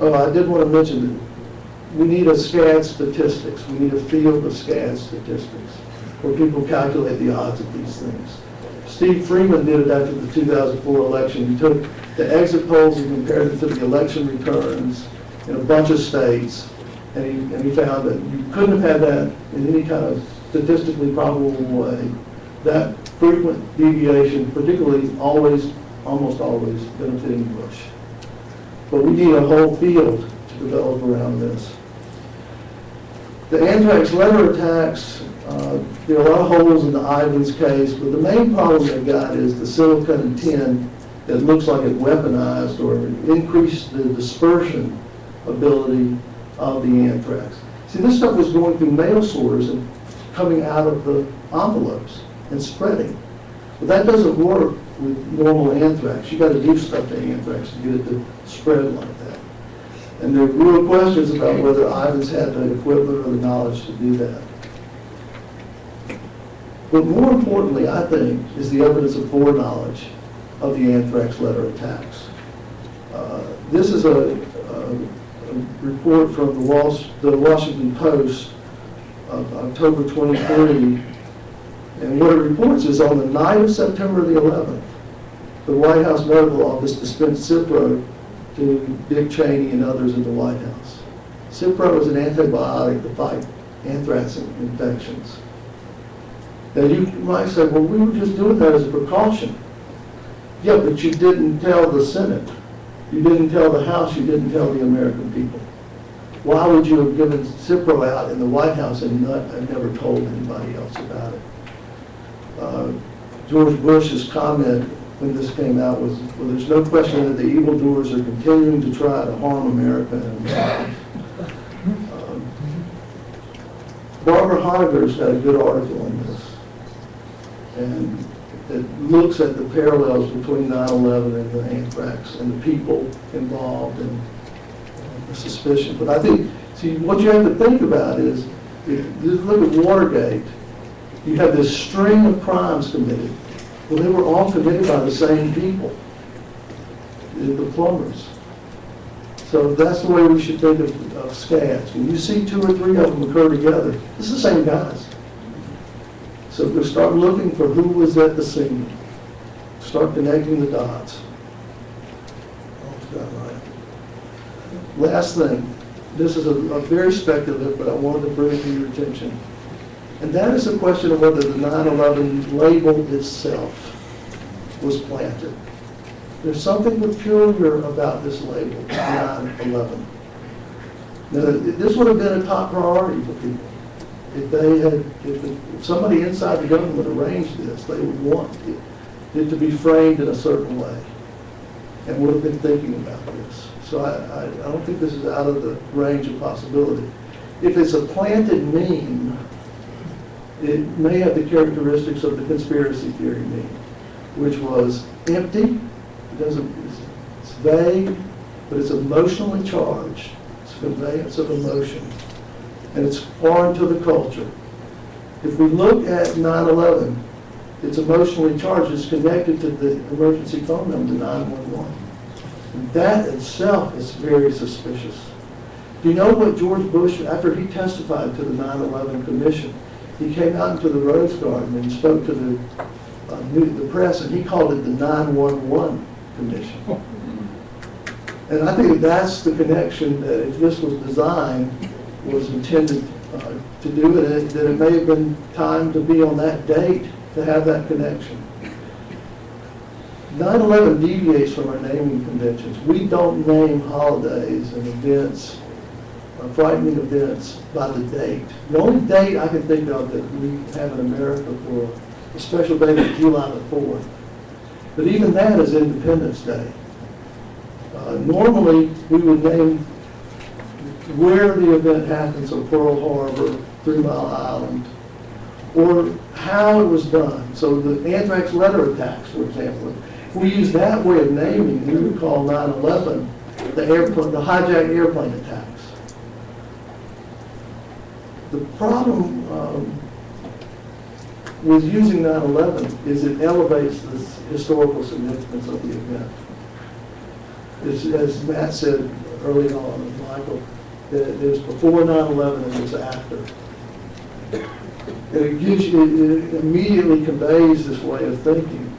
S1: Oh, I did want to mention that we need a SCAD statistics. We need a field of SCAD statistics where people calculate the odds of these things. Steve Freeman did it after the 2004 election. He took the exit polls and compared them to the election returns in a bunch of states, and he found that you couldn't have had that in any kind of statistically probable way. That frequent deviation, particularly almost always benefiting Bush. But we need a whole field to develop around this. The anthrax letter attacks, there are a lot of holes in the Ivins case, but the main problem they've got is the silicon and tin that looks like it weaponized or increased the dispersion ability of the anthrax. See, this stuff was going through mail sorters and coming out of the envelopes and spreading. But that doesn't work with normal anthrax. You got to do stuff to anthrax to get it to spread like that. And there are real questions about whether Ivins had the equipment or the knowledge to do that. But more importantly, I think, is the evidence of foreknowledge of the anthrax letter attacks. This is a report from the Washington Post of October 23, and what it reports is on the night of September the 11th, the White House Medical Office dispensed Cipro to Dick Cheney and others in the White House. Cipro is an antibiotic to fight anthrax infections. Now you might say, well, we were just doing that as a precaution. Yeah, but you didn't tell the Senate. You didn't tell the House. You didn't tell the American people. Why would you have given Cipro out in the White House and never told anybody else about it? George Bush's comment when this came out was, well, there's no question that the evildoers are continuing to try to harm America. Barbara Honegger's got a good article on this, and it looks at the parallels between 9/11 and the anthrax and the people involved and the suspicion. But I think, see, what you have to think about is, if you look at Watergate, you have this string of crimes committed. Well, they were all committed by the same people, the plumbers. So that's the way we should think of scads. When you see 2 or 3 of them occur together, it's the same guys. So we start looking for who was at the scene. Start connecting the dots. Last thing, this is a very speculative, but I wanted to bring it to your attention. And that is the question of whether the 9/11 label itself was planted. There's something peculiar about this label, 9/11. Now, this would have been a top priority for people. If somebody inside the government arranged this, they would want it to be framed in a certain way and would have been thinking about this. So I don't think this is out of the range of possibility. If it's a planted meme, it may have the characteristics of the conspiracy theory meme, which was empty, it's vague, but it's emotionally charged. It's conveyance of emotion. And it's foreign to the culture. If we look at 9/11, it's emotionally charged. It's connected to the emergency phone number 911. And that itself is very suspicious. Do you know what George Bush, after he testified to the 9/11 Commission, he came out into the Rose Garden and spoke to the press, and he called it the 911 Commission. And I think that's the connection, that if this was designed, was intended to do it, that it may have been time to be on that date to have that connection. 9/11 deviates from our naming conventions. We don't name holidays and events, frightening events, by the date. The only date I can think of that we have in America for a special date is July the 4th. But even that is Independence Day. Normally, we would name where the event happened, so Pearl Harbor, 3 Mile Island, or how it was done. So the anthrax letter attacks, for example. If we use that way of naming, we would call 9/11 the hijacked airplane attacks. The problem with using 9/11 is it elevates the historical significance of the event. As Matt said early on, Michael, that there's before 9/11 and there's after. And it immediately conveys this way of thinking.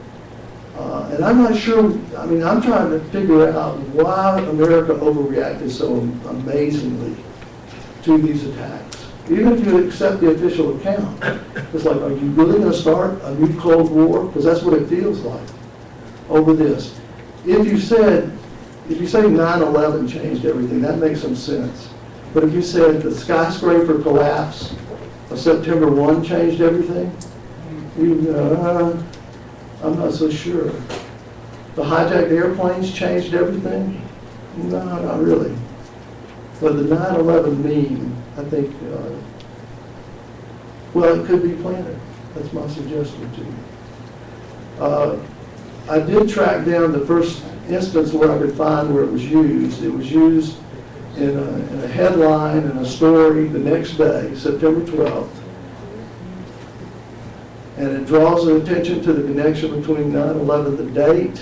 S1: And I'm not sure, I mean, I'm trying to figure out why America overreacted so amazingly to these attacks. Even if you accept the official account, it's like, are you really going to start a new Cold War? Because that's what it feels like over this. If you say 9/11 changed everything, that makes some sense. But if you said the skyscraper collapse of September 1 changed everything, I'm not so sure. The hijacked airplanes changed everything? No, not really. But the 9/11 meme, I think, well, it could be planted. That's my suggestion to you. I did track down the first instance where I could find where it was used. It was used in a headline in a story the next day, September 12th. And it draws attention to the connection between 9/11, the date,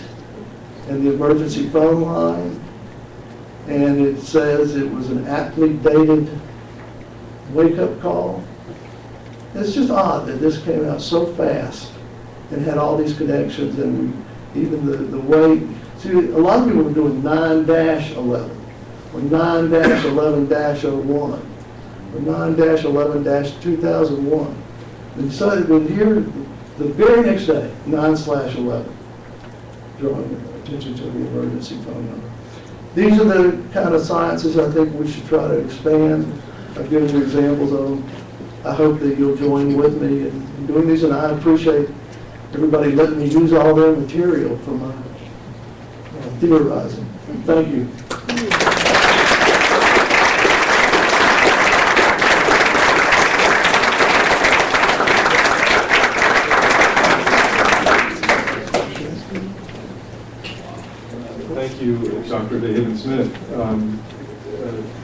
S1: and the emergency phone line. And it says it was an aptly dated wake-up call. It's just odd that this came out so fast and had all these connections, and even the way, see, a lot of people were doing 9-11, or 9-11-01, or 9-11-2001. And so then here, the very next day, 9/11, drawing attention to the emergency phone number. These are the kind of sciences I think we should try to expand. I've given you examples of them. I hope that you'll join with me in doing these, and I appreciate everybody letting me use all their material for my theorizing. Thank you.
S3: Thank you, Dr. deHaven-Smith.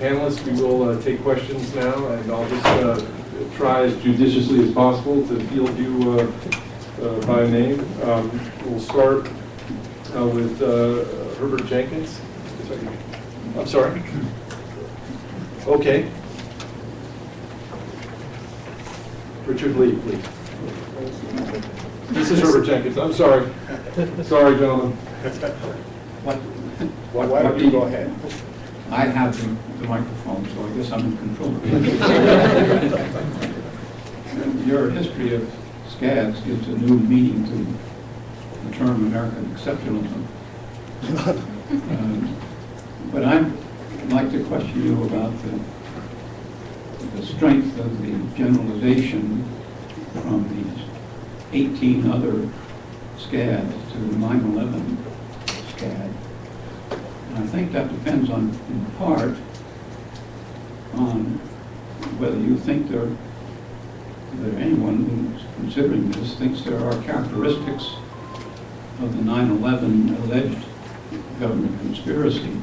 S3: Panelists, we will take questions now, and I'll just try as judiciously as possible to field you by name. We'll start with Herbert Jenkins. I'm sorry. Okay. Richard Lee, please. This is Herbert Jenkins. I'm sorry. Sorry, gentlemen.
S4: Why don't you go ahead? I have the microphone, so I guess I'm in control. Your history of SCADs gives a new meaning to the term American exceptionalism. But I'd like to question you about the strength of the generalization from these 18 other SCADs to the 9/11 SCAD. And I think that depends in part on whether you think that anyone who's considering this thinks there are characteristics of the 9/11 alleged government conspiracy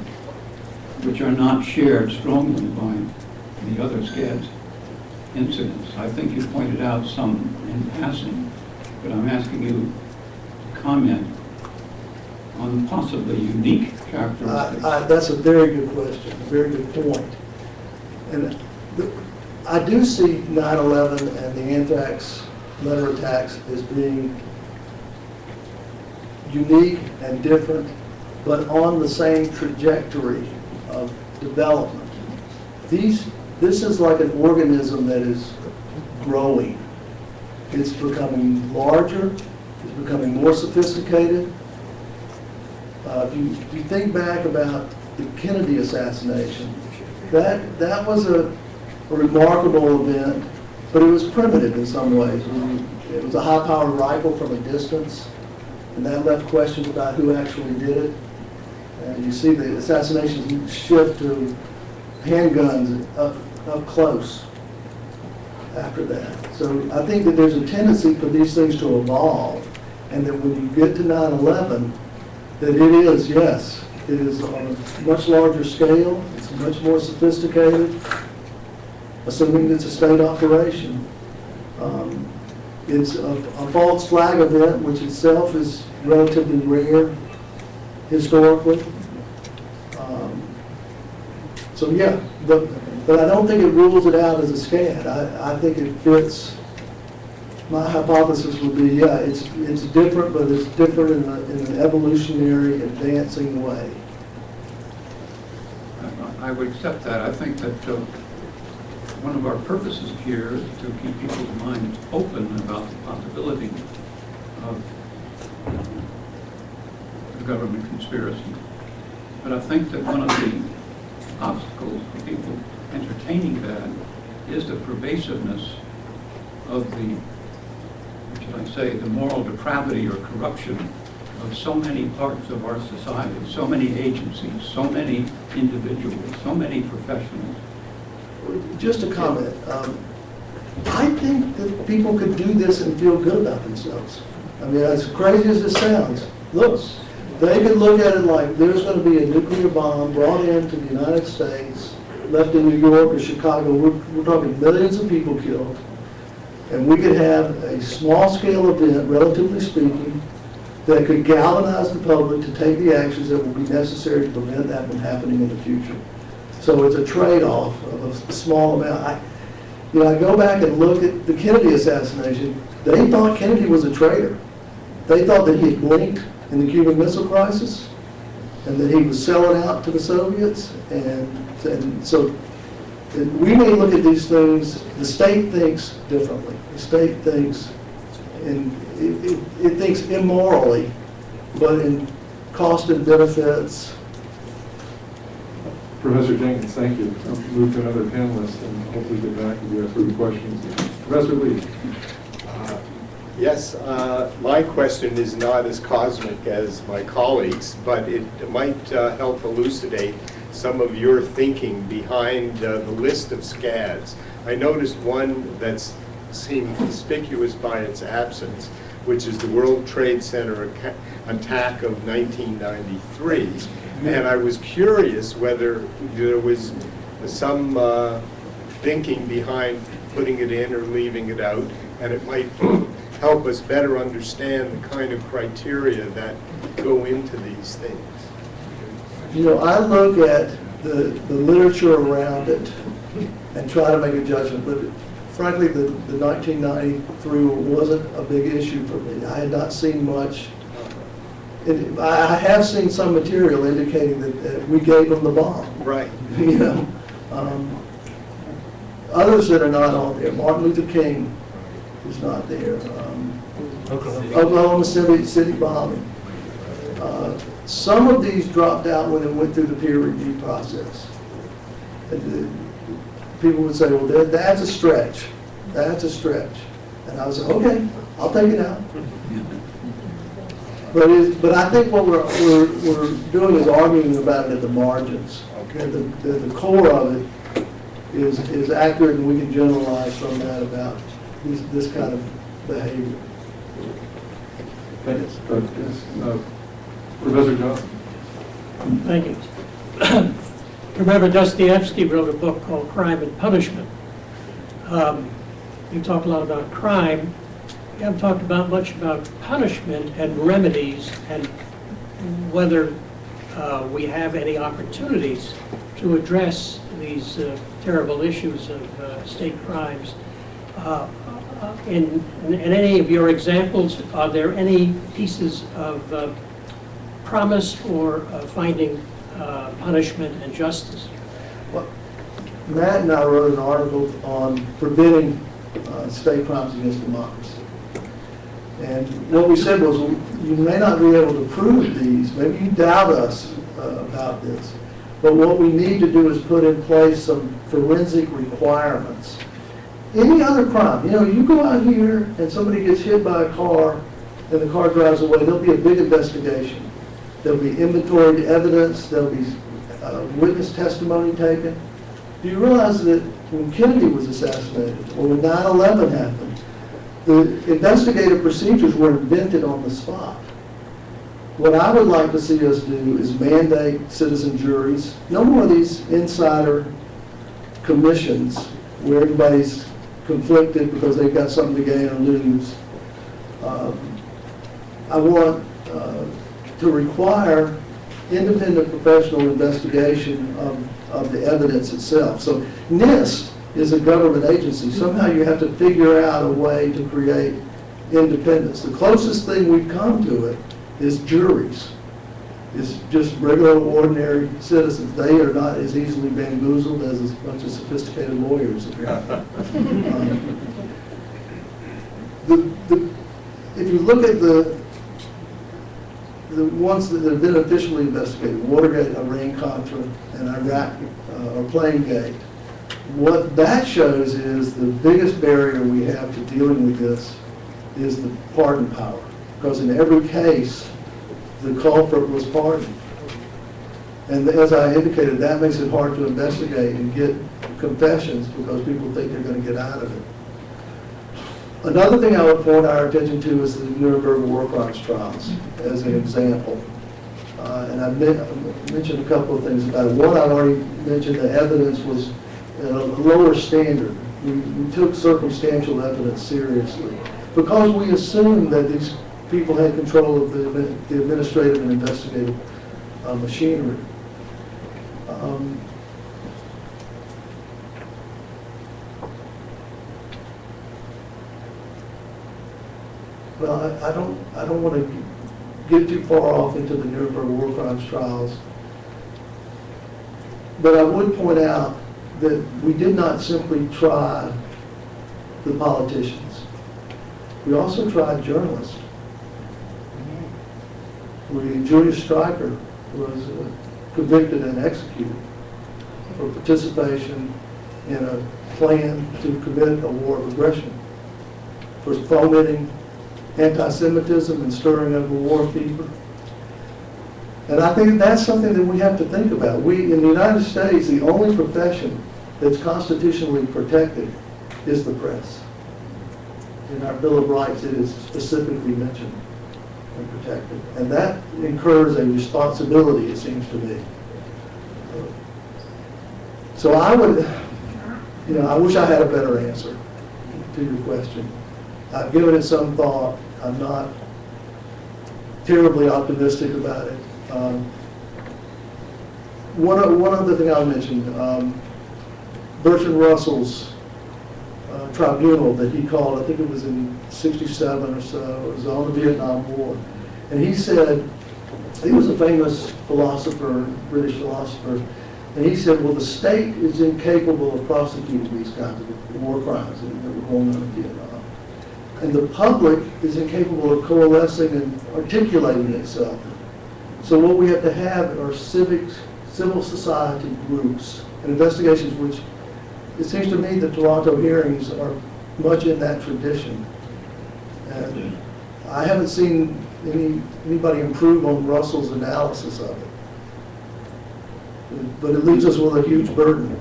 S4: which are not shared strongly by the other SCADs. incidents. I think you pointed out some in passing, but I'm asking you to comment on possibly unique characteristics.
S1: That's a very good question, a very good point. And I do see 9/11 and the anthrax letter attacks as being unique and different, but on the same trajectory of development. This is like an organism that is growing. It's becoming larger, it's becoming more sophisticated. If you think back about the Kennedy assassination, that was a remarkable event, but it was primitive in some ways. It was a high-powered rifle from a distance, and that left questions about who actually did it. And you see the assassinations shift to handguns up close after that. So I think that there's a tendency for these things to evolve, and that when you get to 9/11, that it is, yes, it is on a much larger scale, it's much more sophisticated, assuming it's a state operation. It's a false flag event, which itself is relatively rare historically. So yeah, but I don't think it rules it out as a SCAD. I think it fits. My hypothesis would be, yeah, it's different, but it's different in an evolutionary, advancing way.
S4: I would accept that. I think that one of our purposes here is to keep people's minds open about the possibility of the government conspiracy. But I think that one of the obstacles for people entertaining that is the pervasiveness of the, what should I say, the moral depravity or corruption of so many parts of our society, so many agencies, so many individuals, so many professionals.
S1: Just a comment. I think that people could do this and feel good about themselves. I mean, as crazy as it sounds, look, they could look at it like there's going to be a nuclear bomb brought into the United States, left in New York or Chicago. We're talking millions of people killed. And we could have a small-scale event, relatively speaking, that could galvanize the public to take the actions that will be necessary to prevent that from happening in the future. So it's a trade-off of a small amount. I go back and look at the Kennedy assassination. They thought Kennedy was a traitor. They thought that he had blinked in the Cuban Missile Crisis and that he was selling out to the Soviets. And so we may look at these things, the state thinks differently. The state thinks, and it thinks immorally, but in cost and benefits.
S3: Professor Jenkins, thank you. I'll move to another panelist and hopefully get back if you have further questions. Professor Lee.
S5: Yes, my question is not as cosmic as my colleagues, but it might help elucidate some of your thinking behind the list of SCADs. I noticed one that seemed conspicuous by its absence, which is the World Trade Center attack of 1993. And I was curious whether there was some thinking behind putting it in or leaving it out, and it might help us better understand the kind of criteria that go into these things.
S1: You know, I look at the literature around it and try to make a judgment, but frankly, the 1993 wasn't a big issue for me. I had not seen much. I have seen some material indicating that we gave them the bomb.
S5: Right.
S1: You know, others that are not on there. Martin Luther King is not there. Oklahoma City bombing. Some of these dropped out when it went through the peer review process. People would say, well, that's a stretch. That's a stretch. And I was like, okay, I'll take it out. But I think what we're doing is arguing about it at the margins. Okay. The core of it is accurate, and we can generalize from that about this kind of behavior.
S3: Thanks. Professor Johnson.
S6: Thank you. Remember, Dostoevsky wrote a book called Crime and Punishment. You talk a lot about crime. You haven't talked much about punishment and remedies and whether we have any opportunities to address these terrible issues of state crimes. In any of your examples, are there any pieces of promise for finding punishment and justice?
S1: Well, Matt and I wrote an article on preventing state crimes against democracy. And what we said was, you may not be able to prove these, maybe you doubt us about this, but what we need to do is put in place some forensic requirements. Any other crime, you go out here and somebody gets hit by a car and the car drives away, there'll be a big investigation. There'll be inventoried evidence, there'll be witness testimony taken. Do you realize that when Kennedy was assassinated, or when 9/11 happened, the investigative procedures were invented on the spot? What I would like to see us do is mandate citizen juries. No more of these insider commissions where everybody's conflicted because they've got something to gain or lose. I want to require independent professional investigation of the evidence itself. So NIST is a government agency. Somehow you have to figure out a way to create independence. The closest thing we've come to it is juries. It's just regular, ordinary citizens. They are not as easily bamboozled as a bunch of sophisticated lawyers. If you look at the ones that have been officially investigated, Watergate, Iran-Contra, and Iraq or Plainegate, what that shows is the biggest barrier we have to dealing with this is the pardon power. Because in every case, the culprit was pardoned. And as I indicated, that makes it hard to investigate and get confessions because people think they're going to get out of it. Another thing I would point our attention to is the Nuremberg war crimes trials as an example. And I mentioned a couple of things about it. One, I've already mentioned the evidence was at a lower standard. We took circumstantial evidence seriously because we assumed that these people had control of the administrative and investigative machinery. Well, I don't want to get too far off into the Nuremberg war crimes trials, but I would point out that we did not simply try the politicians. We also tried journalists. Julius Streicher was convicted and executed for participation in a plan to commit a war of aggression, for fomenting anti-Semitism and stirring up a war fever. And I think that's something that we have to think about. We, in the United States, the only profession that's constitutionally protected is the press. In our Bill of Rights, it is specifically mentioned and protected. And that incurs a responsibility, it seems to me. So I would, I wish I had a better answer to your question. I've given it some thought. I'm not terribly optimistic about it. One other thing I'll mention, Bertrand Russell's tribunal that he called, I think it was in '67 or so, it was on the Vietnam War. And he said, he was a famous philosopher, British philosopher, and he said, well, the state is incapable of prosecuting these kinds of war crimes that were going on in Vietnam. And the public is incapable of coalescing and articulating itself. So what we have to have are civil society groups and investigations, which it seems to me the Toronto hearings are much in that tradition. And I haven't seen anybody improve on Russell's analysis of it. But it leaves us with a huge burden,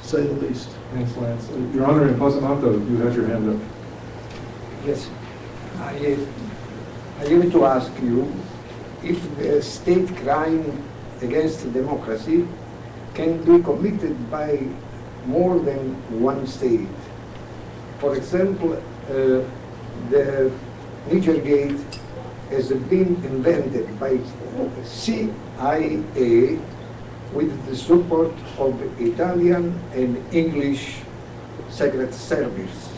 S1: to say the least.
S3: Thanks, Lance. Your Honor, in Pasamato, you have your hand up.
S7: Yes. I want to ask you if the state crime against democracy can be committed by more than one state. For example, the Niger Gate has been invented by CIA with the support of Italian and English Secret Service.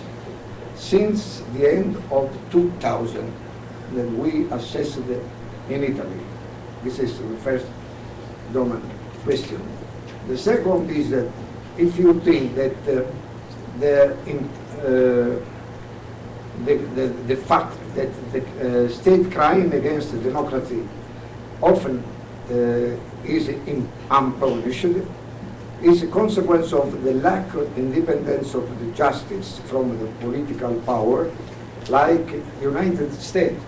S7: Since the end of 2000, that we assessed in Italy. This is the first domain question. The second is that if you think that the fact that the state crime against democracy often is unpunished is a consequence of the lack of independence of the justice from the political power, like United States,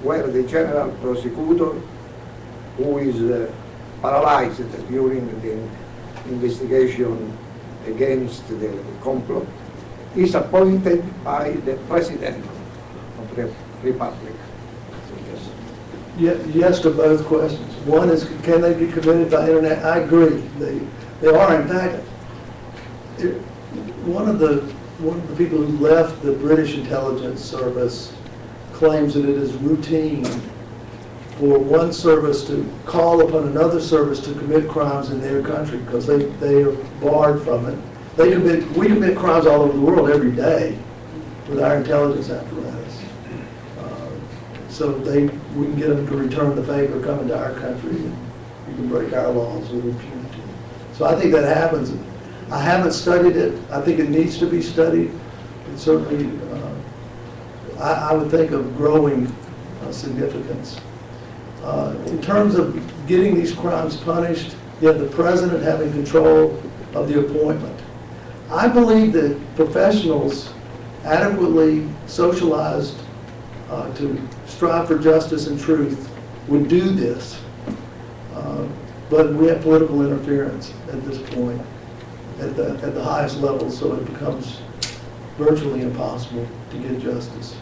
S7: where the general prosecutor, who is paralyzed during the investigation against the complot, is appointed by the President of the Republic.
S1: Yes to both questions. One is, can they be committed by internet? I agree. They are. In fact, one of the people who left the British intelligence service claims that it is routine for one service to call upon another service to commit crimes in their country because they are barred from it. We commit crimes all over the world every day with our intelligence apparatus. So we can get them to return the favor, come into our country, and we can break our laws with impunity. So I think that happens. I haven't studied it. I think it needs to be studied. It certainly, I would think of growing significance. In terms of getting these crimes punished, you have the president having control of the appointment. I believe that professionals adequately socialized to strive for justice and truth would do this. But we have political interference at this point at the highest level, so it becomes virtually impossible to get justice.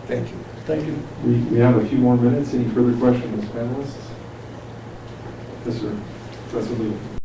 S7: Thank you.
S1: Thank you.
S3: We have a few more minutes. Any further questions, panelists? Yes, sir. Professor Lee.